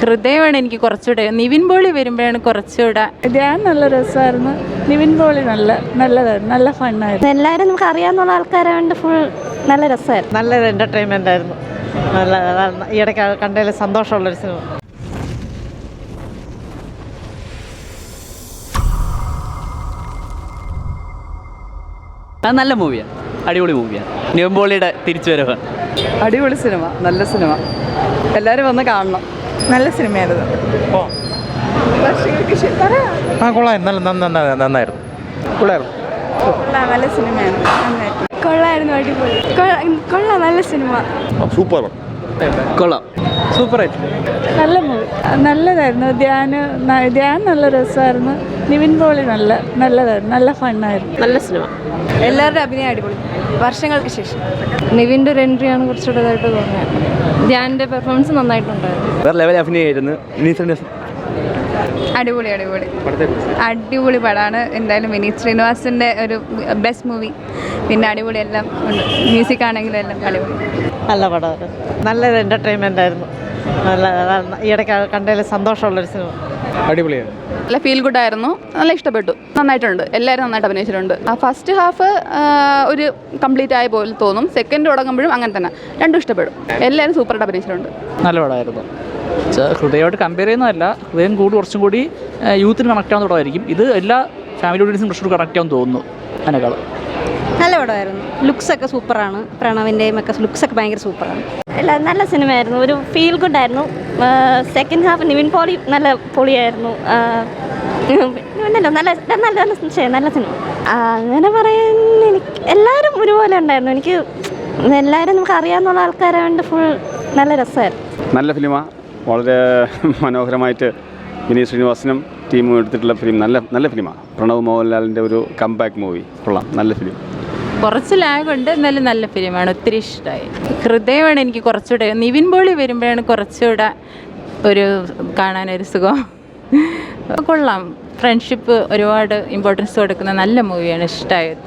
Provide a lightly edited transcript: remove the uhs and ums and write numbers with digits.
ഹൃദയമാണ് എനിക്ക് കുറച്ചുകൂടെ. നിവിൻ പോളി വരുമ്പോഴാണ് കുറച്ചുകൂടെ. ധ്യാൻ നല്ല രസമായിരുന്നു. നിവിൻ പോളി നല്ലതായിരുന്നു, നല്ല ഫണ്ണായിരുന്നു. എല്ലാവരും നമുക്ക് അറിയാവുന്ന ആൾക്കാരായതുകൊണ്ട് ഫുൾ നല്ല രസമായിരുന്നു. നല്ലൊരു എൻ്റർടൈൻമെൻ്റ് ആയിരുന്നു. നല്ല ഈയിടയ്ക്ക് കണ്ടതിൽ സന്തോഷമുള്ളൊരു സിനിമ. നല്ല മൂവിയാണ്, അടിപൊളി മൂവിയാണ്. നിവിൻ പോളിയുടെ തിരിച്ചുവരവ്. അടിപൊളി സിനിമ, നല്ല സിനിമ, എല്ലാവരും വന്ന് കാണണം. നല്ല സിനിമയായിരുന്നു. നന്നായിരുന്നു. നല്ല സിനിമയാണ്, കൊള്ളായിരുന്നു, അടിപൊളി, കൊള്ളാം, നല്ല സിനിമ, സൂപ്പർ, കൊള്ളാം, സൂപ്പറായിട്ട്. നല്ല മൂവി, നല്ലതായിരുന്നു. ധ്യാൻ നല്ല രസമായിരുന്നു. നിവിൻ പോളി നല്ലതായിരുന്നു, നല്ല ഫണ്ണായിരുന്നു. നല്ല സിനിമ, എല്ലാവരുടെ അഭിനയം അടിപൊളി, വർഷങ്ങൾക്ക് ശേഷം. നിവിൻ്റെ ഒരു എൻട്രിയാണ് കുറച്ചുകൂടെ ഇതായിട്ട് തോന്നിയത്. ധ്യാനിൻ്റെ പെർഫോമൻസ് നന്നായിട്ടുണ്ടായിരുന്നു. വേറെ ലെവൽ അഭിനയമായിരുന്നു. അടിപൊളി അടിപൊളി പടമാണ്. എന്തായാലും വിനീത് ശ്രീനിവാസിൻ്റെ ഒരു ബെസ്റ്റ് മൂവി. പിന്നെ അടിപൊളി എല്ലാം ഉണ്ട്, മ്യൂസിക് ആണെങ്കിലും എല്ലാം അടിപൊളി. നല്ല പടമായിരുന്നു, നല്ലൊരു എൻ്റർടൈൻമെൻ്റ് ആയിരുന്നു. നല്ല ഈയിടയ്ക്ക് കണ്ടതിൽ സന്തോഷമുള്ളൊരു സിനിമ. അടിപൊളിയാണ്, നല്ല ഫീൽ ഗുഡ് ആയിരുന്നു, നല്ല ഇഷ്ടപ്പെട്ടു, നന്നായിട്ടുണ്ട്, എല്ലാവരും നന്നായിട്ട് അഭിനയിച്ചിട്ടുണ്ട്. ഫസ്റ്റ് ഹാഫ് ഒരു കംപ്ലീറ്റ് ആയ പോലെ തോന്നും, സെക്കൻഡ് തുടങ്ങുമ്പോഴും അങ്ങനെ തന്നെ, രണ്ടും ഇഷ്ടപ്പെടും. എല്ലാവരും സൂപ്പറായിട്ട് അഭിനയിച്ചിട്ടുണ്ട്. നല്ല പടമായിരുന്നു. ഹൃദയമായിട്ട് കമ്പയർ ചെയ്യുന്നതല്ല, ഹൃദയം കുറച്ചും കൂടി യൂത്തിന് കണക്ട് ആവുന്ന പടമായിരിക്കും. ഇത് എല്ലാ ഫാമിലി ഓഡിയൻസിനും കുറച്ചുകൂടി കണക്ട് ആവുമെന്ന് തോന്നുന്നു അതിനേക്കാളും. നല്ല പടമായിരുന്നു. ലുക്സൊക്കെ സൂപ്പറാണ്, പ്രണവിൻ്റെയും ഒക്കെ ലുക്സൊക്കെ ഭയങ്കര സൂപ്പറാണ്. അല്ല, നല്ല സിനിമയായിരുന്നു, ഒരു ഫീൽ ഗുഡ് ആയിരുന്നു. സെക്കൻഡ് ഹാഫ് നിവിൻ പോളി നല്ല പൊളിയായിരുന്നു. നല്ല സിനിമ. അങ്ങനെ പറയാൻ എനിക്ക് എല്ലാവരും ഒരുപോലെ ഉണ്ടായിരുന്നു. എനിക്ക് എല്ലാവരും നമുക്ക് അറിയാവുന്ന ആൾക്കാരായതുകൊണ്ട് ഫുൾ നല്ല രസമായിരുന്നു. നല്ല ഫിലിമ, വളരെ മനോഹരമായിട്ട് വിനീത് ശ്രീനിവാസനും ടീമും എടുത്തിട്ടുള്ള ഫിലിം. നല്ല ഫിലിമാണ്. പ്രണവ് മോഹൻലാലിൻ്റെ ഒരു കംബാക്ക് മൂവി. കൊള്ളാം, നല്ല ഫിലിം. കുറച്ച് ലാഗുണ്ട്, എന്നാലും നല്ല ഫിലിമാണ്, ഒത്തിരി ഇഷ്ടമായി. ഹൃദയമാണ് എനിക്ക് കുറച്ചുകൂടെ. നിവിൻ പോളി വരുമ്പോഴാണ് കുറച്ചുകൂടെ ഒരു കാണാനൊരു സുഖം. കൊള്ളാം, ഫ്രണ്ട്ഷിപ്പ് ഒരുപാട് ഇമ്പോർട്ടൻസ് കൊടുക്കുന്ന നല്ല മൂവിയാണ്, ഇഷ്ടമായത്.